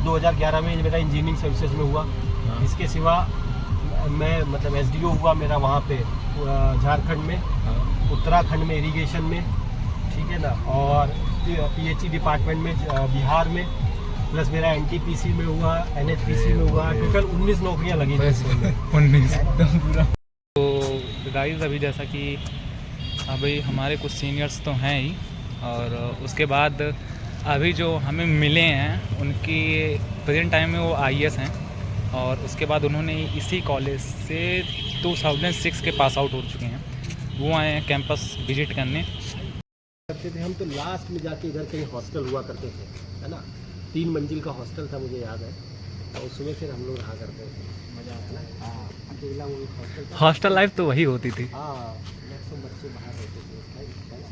2011 में मेरा engineering services में हुआ। इसके सिवा मैं मतलब एसडीओ हुआ मेरा वहाँ पे झारखंड में, उत्तराखंड में इरिगेशन में, ठीक है ना, और पीएचई डिपार्टमेंट में बिहार में, प्लस मेरा एनटीपीसी में हुआ, एनएचपीसी में हुआ। टोटल 19 नौकरियाँ लगी थी इसमें। 19 पूरा। तो गाइस अभी जैसा कि अभी हमारे कुछ सीनियर्स तो हैं ही, और उसके बाद अभी जो हमें मिले हैं उनकी प्रेजेंट टाइम में वो आईएएस हैं, और उसके बाद उन्होंने इसी कॉलेज से 2006 के पास आउट हो चुके हैं। वो आए हैं कैंपस विजिट करने। करते थे हम तो लास्ट में जाके इधर कहीं हॉस्टल हुआ करते थे, है ना, 3 मंजिल का हॉस्टल था, मुझे याद है। और उसमें फिर हम लोग रहा करते थे, मज़ा आया ना। हाँ, अकेला वो हॉस्टल था। हॉस्टल लाइफ तो वही होती थी। हाँ, मैक्सिमम बच्चे बाहर रहते थे उस टाइम, है ना।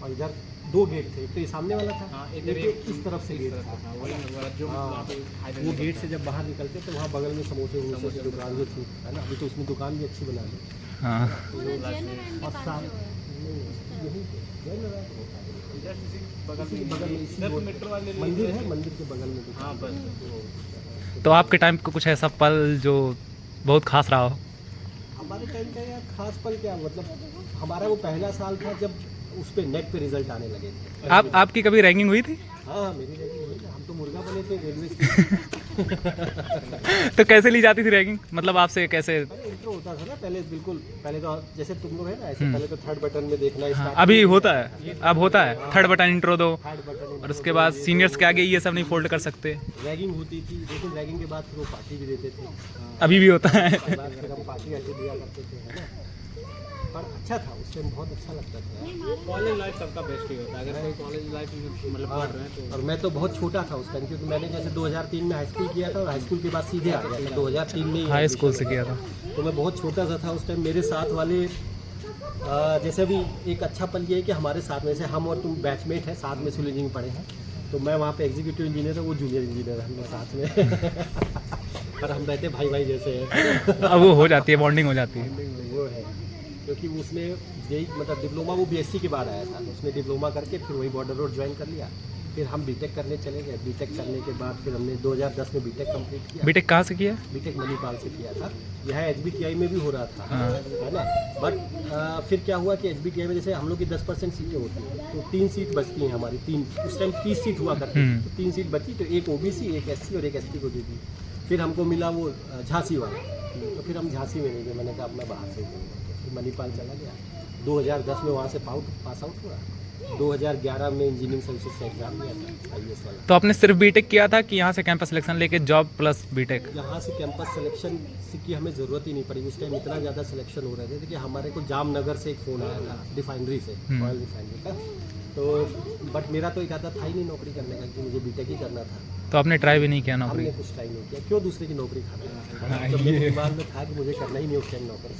और इधर 2 गेट थे, एक तो ये सामने वाला था, इधर इस तरफ से गेट था। वो गेट से जब बाहर निकलते तो वहाँ बगल में समोसे वमोसे की दुकान जो थी, है ना, अभी तो उसमें दुकान भी अच्छी बना ली। हाँ, मंदिर है, मंदिर के बगल में। हाँ, बस। तो आपके टाइम को कुछ ऐसा पल जो बहुत खास रहा हो? हमारे टाइम का यार खास पल क्या, मतलब हमारा वो पहला साल था जब उस पे नेट पे रिजल्ट आने लगे थे। आपकी कभी रैंकिंग हुई थी? हाँ, मेरी रैंकिंग हुई, हम तो मुर्गा बने थे रेलवे तो कैसे ली जाती थी रैंकिंग, मतलब आपसे कैसे? इंट्रो होता था ना पहले, बिल्कुल पहले तो जैसे तुम लोग है ना, ऐसे पहले तो थर्ड बटन में देखना स्टार्ट। अभी होता है, अब होता है थर्ड बटन इंट्रो दो, थर्ड बटन, और उसके बाद सीनियर्स के आगे ये सब नहीं फोल्ड कर सकते। रैगिंग होती थी, लेकिन रैगिंग के बाद फिर वो पार्टी भी देते थे। अभी भी होता है। उसके बाद फिर हम पार्टी आके दिया करते थे, है ना। पर अच्छा था उस टाइम, बहुत अच्छा लगता था। कॉलेज लाइफ सबका बेस्ट ही होता है, अगर कोई कॉलेज लाइफ मतलब पढ़ रहे हैं तो। और मैं तो बहुत छोटा था उस टाइम, क्योंकि मैंने जैसे 2003 में हाई स्कूल किया था, और हाई स्कूल के बाद सीधे आ गया था 2003 में हाई स्कूल से किया था। तो मैं बहुत छोटा सा था उस टाइम। मेरे साथ वाले जैसे अभी एक अच्छा पल ये है कि हमारे साथ में से हम और तुम बैचमेट हैं, साथ में सिविल इंजीनियरिंग पढ़े हैं। तो मैं वहाँ पे एग्जीक्यूटिव इंजीनियर है, वो जूनियर इंजीनियर है, हम साथ में पर हम रहते भाई भाई जैसे हैं। अब वो हो जाती है, बॉन्डिंग हो जाती है। वो है, क्योंकि उसने जेई मतलब डिप्लोमा, वो बीएससी के बाद आया था, तो उसने डिप्लोमा करके फिर वही बॉर्डर रोड ज्वाइन कर लिया। फिर हम बीटेक करने चले गए। बीटेक करने के बाद फिर हमने 2010 में बीटेक कंप्लीट किया। बीटेक कहाँ से किया? बीटेक मणिपाल से किया था। यह एचबीटीआई में भी हो रहा था, है ना। बट फिर क्या हुआ कि एचबीटीआई में जैसे हम लोग की 10% सीटें होती हैं, तो 3 सीट बचती हैं हमारी। 3 उस टाइम 30 सीट हुआ करती थी, तो 3 सीट बची, तो एक ओबीसी, एक एससी और एक एसटी को दे दी। फिर हमको मिला वो झांसी वाला, तो फिर हम झांसी में नहीं गए। मैंने कहा अब मैं बाहर से करूँगा, फिर मणिपाल चला गया। 2010 में वहाँ से पास आउट हुआ। 2011 में इंजीनियरिंग सर्विसेज का एग्जाम दिया था, आईएएस वाला। तो आपने सिर्फ बीटेक किया था कि यहाँ से कैंपस सिलेक्शन लेके जॉब प्लस बीटेक? यहाँ से कैंपस सिलेक्शन की हमें ज़रूरत ही नहीं पड़ी। उस टाइम इतना ज़्यादा सिलेक्शन हो रहे थे कि हमारे को जामनगर से एक फ़ोन आया था, रिफाइनरी से, ऑयल रिफाइनरी का। तो बट मेरा तो इरादा था ही नहीं नौकरी करने का, कि मुझे बीटेक ही करना था। तो आपने ट्राई भी नहीं किया नौकरी? हमने कुछ ट्राई नहीं किया, क्यों दूसरे की नौकरी खाना। जब मेरे दिमाग में था कि मुझे करना ही नहीं उस टाइम नौकरी,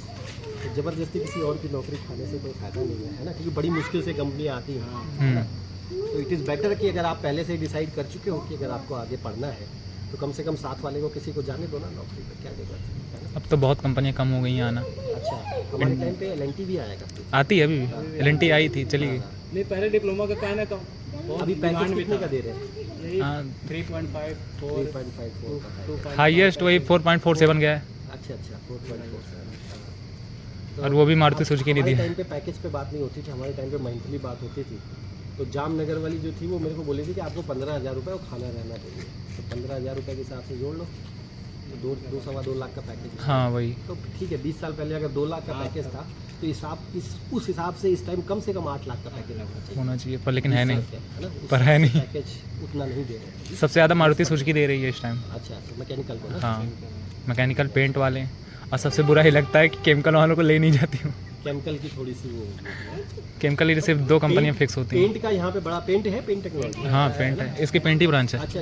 तो ज़बरदस्ती किसी और की नौकरी खाने से कोई फायदा नहीं है ना, क्योंकि बड़ी मुश्किल से कंपनियाँ आती हैं। तो इट इज़ बेटर कि अगर आप पहले से डिसाइड कर चुके हो कि अगर आपको आगे पढ़ना है, तो कम से कम साथ वाले को किसी को जाने दो ना नौकरी पर, क्या जरूरत है ना। अब तो बहुत कंपनियां कम हो गई हैं आना। अच्छा, हमारे टाइम पे एलएनटी भी आया करती थी। आती है अभी भी, एलएनटी आई थी, चली गई। नहीं, पहले डिप्लोमा का कहना कम, अभी पैकेज कितने का दे रहे हैं? हाँ, 3.5 3.54 हाईएस्ट वही 4.47 गया है। अच्छा 4.47। और वो भी मारुति सुजुकी ने दी है। टाइम पे पैकेज पे बात नहीं होती थी, हमारे टाइम पे मंथली बात होती थी। तो जामनगर वाली जो थी वो मेरे को बोली थी कि आपको 15,000 रुपये और खाना रहना चाहिए। तो 15,000 रुपये के हिसाब से जोड़ लो, तो 2-2.25 लाख का पैकेज। हाँ वही। तो ठीक है, 20 साल पहले अगर 2 लाख का पैकेज था, तो उस हिसाब से इस टाइम कम से कम 8 लाख का पैकेज होना चाहिए, पर लेकिन है नहीं, है ना। पर है नहीं, पैकेज उतना नहीं दे रहे। सबसे ज़्यादा मारुति सुजुकी दे रही है इस टाइम। अच्छा, मैकेनिकल को ना। हाँ, मैकेनिकल, पेंट वाले, और सबसे बुरा ही लगता है कि केमिकल वालों को ले नहीं जाती हूँ। केमिकल की थोड़ी सी वो, केमिकल की सिर्फ 2 कंपनियाँ फिक्स होती हैं। पेंट का यहाँ पे बड़ा पेंट है, पेंट टेक्नोलॉजी। हाँ पेंट है, इसकी पेंट ही ब्रांच है। अच्छा,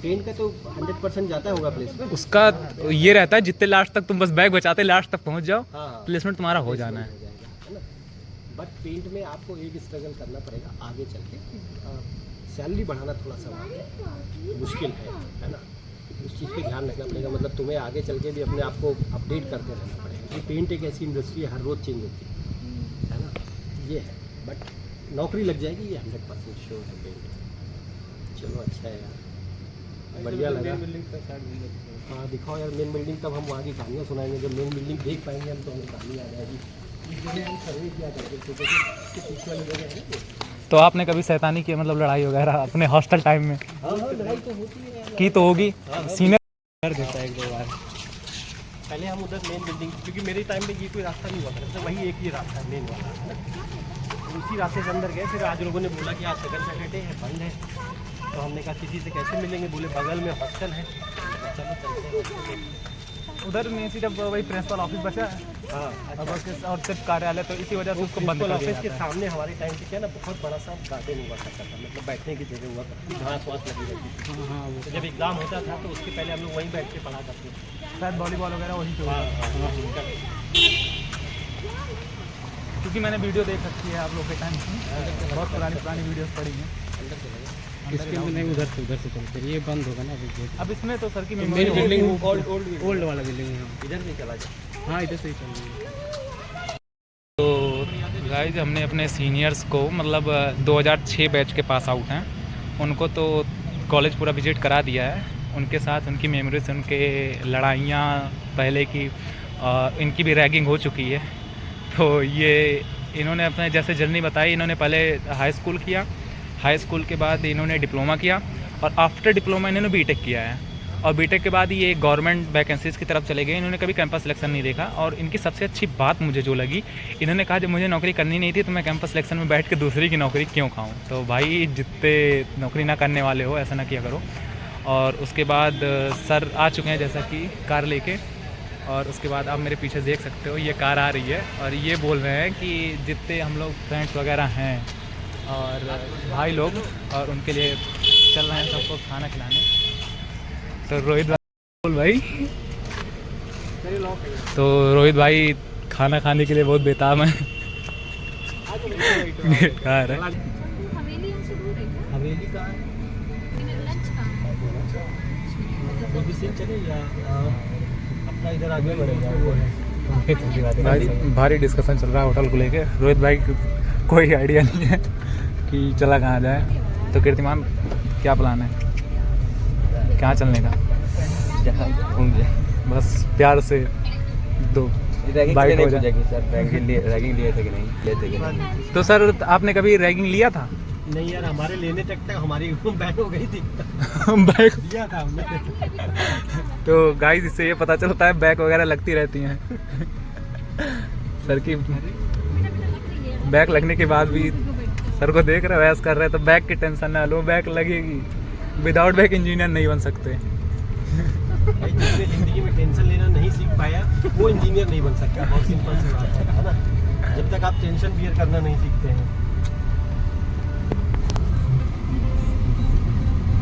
पेंट का तो 100% जाता होगा प्लेसमेंट उसका ये रहता है जितने लास्ट तक तुम बस बैग बचाते लास्ट तक पहुँच जाओ, हाँ, प्लेसमेंट तुम्हारा हो जाना है। ना। बट पेंट में आपको एक स्ट्रगल करना पड़ेगा आगे चल के, सैलरी बढ़ाना थोड़ा सा मुश्किल है ना। उस चीज़ पे ध्यान रखना पड़ेगा, मतलब तुम्हें आगे चल के भी अपने आप को अपडेट करते रहना पड़ेगा। ये पेंट एक ऐसी इंडस्ट्री है, हर रोज़ चेंज होती है ना, ये है। बट नौकरी लग जाएगी, ये 100% श्योर है पेंट। चलो अच्छा है यार। बढ़िया लगा। हाँ दिखाओ यार मेन बिल्डिंग, तब हम वहाँ की कहानियाँ सुनाएंगे। जब मेन बिल्डिंग देख पाएंगे हम तो हमें कहानी आ जाएगी। इस जगह हम सर्वे किया करते थे, जैसे पीछे वाली जगह है ना। तो आपने कभी शैतानी की मतलब लड़ाई वगैरह अपने हॉस्टल टाइम में हाँ लड़ाई तो होती है यार। की तो होगी? सीनियर कर देता है एक दो बार। पहले हम उधर मेन बिल्डिंग, क्योंकि मेरे टाइम में ये कोई रास्ता नहीं हुआ करता, वही एक ही रास्ता है मेन वाला, है ना। तो उसी रास्ते से अंदर गए। फिर आज लोगों ने बोला कि आज सेकंड सैटरडे है, बंद है। तो हमने कहा किसी से कैसे मिलेंगे, बोले बगल में हॉस्टल है। चलो चलते हैं। उधर में जब वही प्रिंसिपल ऑफिस बचा है हाँ और सिर्फ कार्यालय, तो इसी वजह से उसको बंद कर दिया ऑफिस के जाता है। सामने हमारे टाइम पे क्या ना बहुत बड़ा सा गार्डन हुआ करता था, मतलब बैठने की जगह हुआ करती थी, घास वास लगी रहती थी। हाँ हाँ वो तो जब एग्जाम होता था तो उसके पहले हम लोग वहीं बैठ के पढ़ा करते थे। शायद वॉलीबॉल वगैरह वहीं पे हाँ होता हाँ है। हाँ। क्योंकि मैंने वीडियो देख रखी है आप लोग के टाइम की, बहुत पुरानी वीडियोस पड़ी हैं। इसके में नहीं, उधर से चलते ये बंद होगा ना अभी गेट। अब इसमें तो सर की main memory building old old वाला बिल्डिंग है। इधर नहीं चला जाए। हाँ इधर से ही चल रही है। तो गाइज हमने अपने सीनियर्स को मतलब 2006 बैच के पास आउट हैं, उनको तो कॉलेज पूरा विजिट करा दिया है। उनके साथ उनकी मेमोरीज, उनके लड़ाइयाँ पहले की, इनकी भी रैगिंग हो चुकी है। तो ये इन्होंने अपने जैसे जर्नी बताई, इन्होंने पहले हाई स्कूल किया, हाई स्कूल के बाद इन्होंने डिप्लोमा किया और आफ्टर डिप्लोमा इन्होंने बीटेक किया है। और बीटेक के बाद ये गवर्नमेंट वैकेंसीज़ की तरफ चले गए। इन्होंने कभी कैंपस सिलेक्शन नहीं देखा। और इनकी सबसे अच्छी बात मुझे जो लगी, इन्होंने कहा जब मुझे नौकरी करनी नहीं थी तो मैं कैंपस सिलेक्शन में बैठ के दूसरी की नौकरी क्यों खाऊं। तो भाई जितने नौकरी ना करने वाले हो ऐसा ना किया करो। और उसके बाद सर आ चुके हैं जैसा कि कार लेके, और उसके बाद आप मेरे पीछे देख सकते हो ये कार आ रही है और ये बोल रहे हैं कि जितने हम लोग फ्रेंड्स वगैरह हैं और भाई लोग, और उनके लिए चल रहे हैं सबको खाना खिलाने। तो रोहित भाई तो रोहित भाई खाना खाने के लिए बहुत बेताब हैं। कहाँ है? हवेली हमसे दूर है क्या? हवेली का लंच कहाँ है? से चले या अपना इधर आगे बढ़ेगा। भारी डिस्कशन चल रहा है होटल को लेके। रोहित भाई को कोई आइडिया नहीं है कि चला कहाँ जाए। तो कीर्तिमान क्या प्लान है, कहाँ चलने का? बस प्यार से दो बाइट हो जाए। रैगिंग लिए थे कि नहीं? तो सर आपने कभी रैगिंग लिया था? नहीं यार, हमारे लेने तक हमारी बैन हो गई थी। बैग दिया था हमने। तो गाइस इससे ये पता चलता है बैग वगैरह लगती रहती हैं। सर की बैग लगने के बाद भी सर को देख रहे बहस कर रहे हैं, तो बैग की टेंशन ना लो, बैग लगेगी। विदाउट बैग इंजीनियर नहीं बन सकते। भाई जिसने जिंदगी में टेंशन लेना नहीं सीख पाया वो इंजीनियर नहीं बन सकता। बहुत सिंपल सी बात है ना। जब तक आप टेंशन बियर करना नहीं सीखते हैं।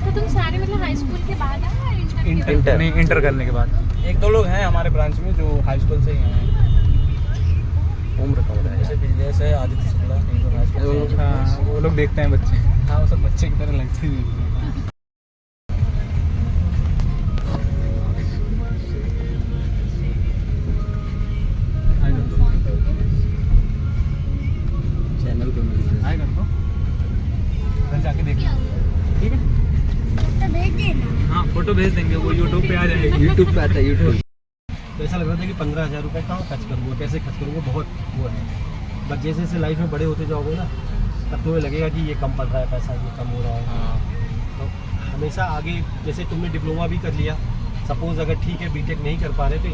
तो तुम सारे मतलब हाई स्कूल के बाद आए या इंटर के बाद? इंटर नहीं, इंटर करने के बाद। एक दो लोग हैं हमारे ब्रांच में जो हाई स्कूल से ही हैं। उम्र कम है जैसे बिजनेस है आदित्य शुक्ला, नहीं तो हाई स्कूल से। हाँ वो लोग देखते हैं बच्चे। हाँ वो सब बच्चे की तरह लगते हैं। चैनल पे मिलते हैं। हाय कर दो, घर जाके देख लो, ठीक है? तो भेज देना। हाँ फोटो भेज देंगे, वो यूट्यूब पे आ जाएगी। यूट्यूब पे आता है यूट्यूब। तो ऐसा लग रहा था कि 15,000 रुपये कहाँ खर्च करूँगा, कैसे खर्च करूँगा, बहुत वो है। बट जैसे जैसे लाइफ में बड़े होते जाओगे ना, तब तुम्हें लगेगा कि ये कम पड़ रहा है पैसा, ये कम हो रहा है। तो हमेशा आगे, जैसे तुमने डिप्लोमा भी कर लिया, सपोज़ अगर ठीक है बीटेक नहीं कर पा रहे तो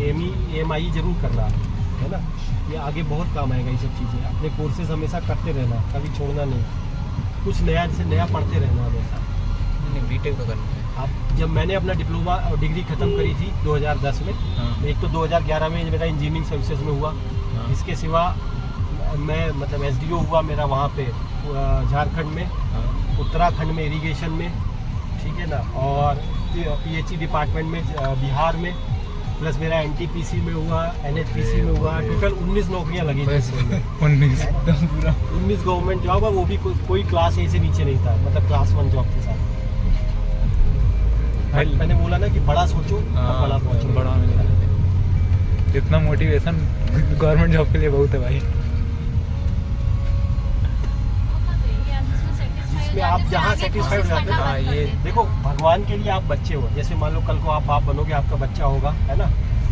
EMI जरूर करना है ना। ये आगे बहुत काम आएगा ये सब चीज़ें। अपने कोर्सेज हमेशा करते रहना, कभी छोड़ना नहीं, कुछ नया से नया पढ़ते रहना हमेशा। नहीं बीटेक तो करना है। अब जब मैंने अपना डिप्लोमा और डिग्री ख़त्म करी थी 2010 में, एक तो 2011 में मेरा इंजीनियरिंग सर्विसेज में हुआ। इसके सिवा मैं मतलब SDO हुआ मेरा वहाँ पे झारखंड में, उत्तराखंड में इरिगेशन में, ठीक है ना, और PHE डिपार्टमेंट में बिहार में, प्लस मेरा NTPC में हुआ, NHPC में हुआ। टोटल 19 नौकरियाँ लगी थी इसमें। 19 गवर्नमेंट जॉब है, वो भी कोई क्लास A से नीचे नहीं था, मतलब क्लास 1 जॉब के साथ। मैंने बोला ना कि बड़ा सोचो और बड़ा पहुँचो। बड़ा मिलेगा। इतना मोटिवेशन गवर्नमेंट जॉब के लिए बहुत है भाई। इसमें आप जहाँ सेटिस्फाइड हो जाते हैं हाँ, ना, ये देखो भगवान के लिए आप बच्चे हो, जैसे मान लो कल को आप बाप बनोगे, आपका बच्चा होगा, है ना,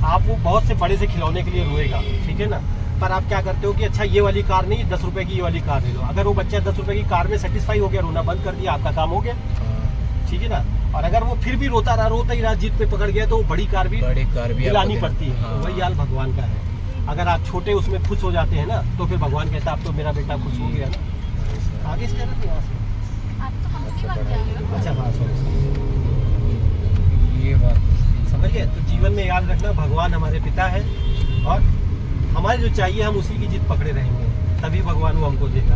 आप वो बहुत से बड़े से खिलौने के लिए रोएगा, ठीक है ना, पर आप क्या करते हो कि अच्छा ये वाली कार नहीं, 10 रुपए की ये वाली कार ले लो। अगर वो बच्चा 10 रुपए की कार में सेटिस्फाई हो गया, रोना बंद कर दिया, आपका काम हो गया, ठीक है ना। और अगर वो फिर भी रोता ही रहा, जीत पे पकड़ गया, तो वो बड़ी कार भी दिलानी पड़ती है। हाँ। वही हाल भगवान का है। अगर आप छोटे उसमें खुश हो जाते हैं ना, तो फिर भगवान कहता है अब तो मेरा बेटा खुश हो गया ना। आगे से कह रहे थे यहाँ से। आप तो हमसे बात कर रहे हो। अच्छा हाँ, सॉरी, ये बात समझ गए। तो जीवन में याद रखना, भगवान हमारे पिता है और हमारे जो चाहिए हम उसी की जिद पकड़े रहेंगे, तभी भगवान वो हमको देगा।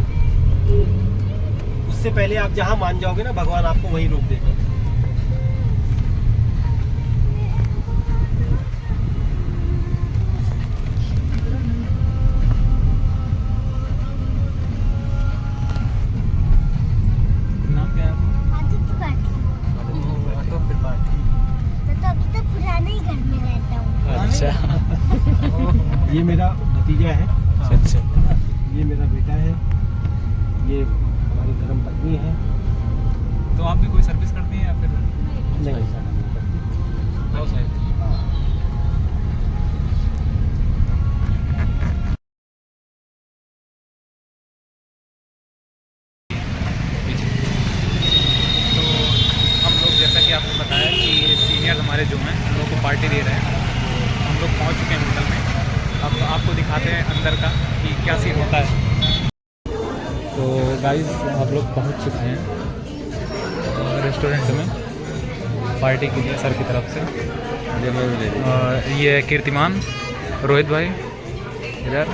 उससे पहले आप जहाँ मान जाओगे ना, भगवान आपको वहीं रोक देगा। नाम क्या है आपका? आदित्य पाटिल। तो फिर बात तो अभी तक पुराने ही घर में रहता हूँ। अच्छा। ये मेरा भतीजा है, अच्छा ये मेरा बेटा है, ये हमारी धर्म पत्नी है। तो आप भी कोई सर्विस करती हैं या फिर नहीं सर, हम नहीं करते। House wife? तो हम लोग जैसा कि आपको बताया कि सीनियर हमारे जो हैं हम लोग को पार्टी दे रहे हैं, तो हम लोग पहुंच चुके हैं होटल में। अब आपको दिखाते हैं अंदर का कि क्या सीन होता है। तो गाइस आप लोग पहुंच चुके हैं रेस्टोरेंट में पार्टी के लिए सर की तरफ से। और ये है कीर्तिमान, रोहित भाई इधर।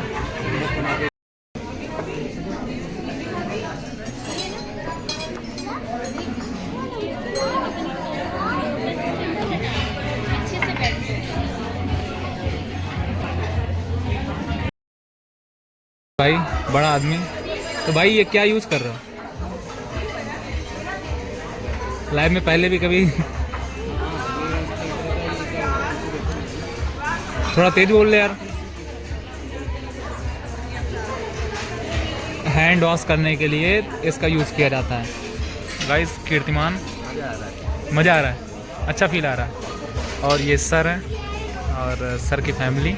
अच्छे से बैठो। भाई बड़ा आदमी, तो भाई ये क्या यूज़ कर रहा हो? लाइव में पहले भी कभी थोड़ा तेज बोल ले यार। हैंड वॉश करने के लिए इसका यूज़ किया जाता है। गाइस कीर्तिमान, मज़ा आ रहा है, अच्छा फील आ रहा है। और ये सर है और सर की फैमिली,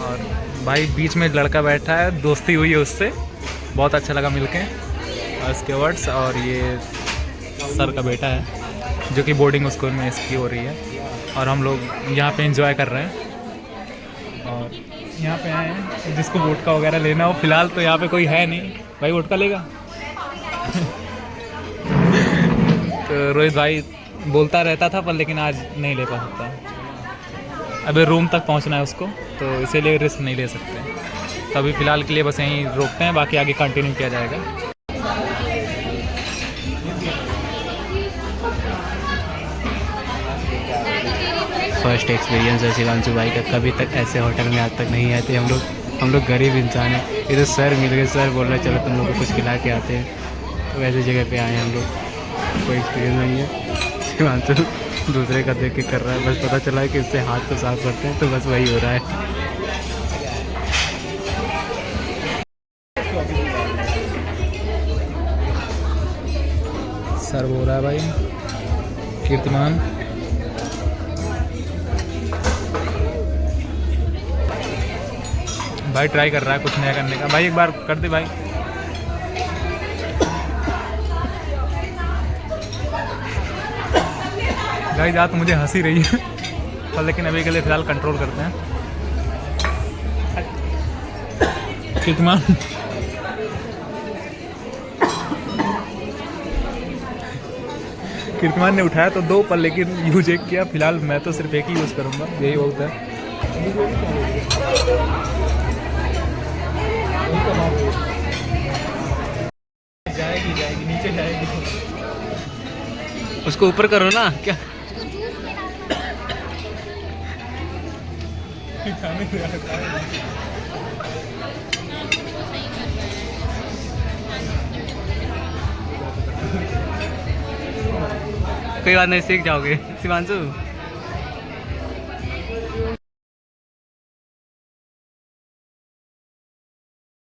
और भाई बीच में लड़का बैठा है, दोस्ती हुई है उससे, बहुत अच्छा लगा मिलके। और इसके वर्ड्स, और ये सर का बेटा है जो कि बोर्डिंग स्कूल में इसकी हो रही है, और हम लोग यहाँ पे एंजॉय कर रहे हैं। और यहाँ पे आए हैं जिसको वोटका वगैरह लेना हो। फिलहाल तो यहाँ पे कोई है नहीं। भाई वोटका लेगा? तो रोहित भाई बोलता रहता था पर लेकिन आज नहीं ले पा सकता। अभी रूम तक पहुँचना है उसको, तो इसीलिए रिस्क नहीं ले सकते। तो अभी फ़िलहाल के लिए बस यहीं रोकते हैं, बाकी आगे कंटिन्यू किया जाएगा। फर्स्ट एक्सपीरियंस है शिवांशु भाई का, कभी तक ऐसे होटल में आज तक नहीं आए थे हम लोग गरीब इंसान हैं। इधर सर मिल गए, सर बोल रहे चलो तुम लोग को कुछ खिला के आते हैं, तो ऐसी जगह पे आए हैं हम लोग। कोई एक्सपीरियंस नहीं है। शिवांशु दूसरे का देख के कर रहा है, बस पता चला है कि इससे हाथ को साफ करते हैं, तो बस वही हो रहा है। सर बोल रहा है भाई कीर्तिमान, भाई ट्राई कर रहा है कुछ नया करने का। भाई एक बार कर दे भाई। गाइस आज तो मुझे हंसी रही है पर लेकिन अभी के लिए फ़िलहाल कंट्रोल करते हैं। कीर्तिमान कीर्तिमान ने उठाया तो 2 पर लेकिन यूज एक किया। फिलहाल मैं तो सिर्फ एक ही यूज़ करूँगा, यही बहुत है। जाएगी जाएगी नीचे जाएगी। उसको ऊपर करो ना क्या। कोई बात नहीं, सीख जाओगे शिवांशु।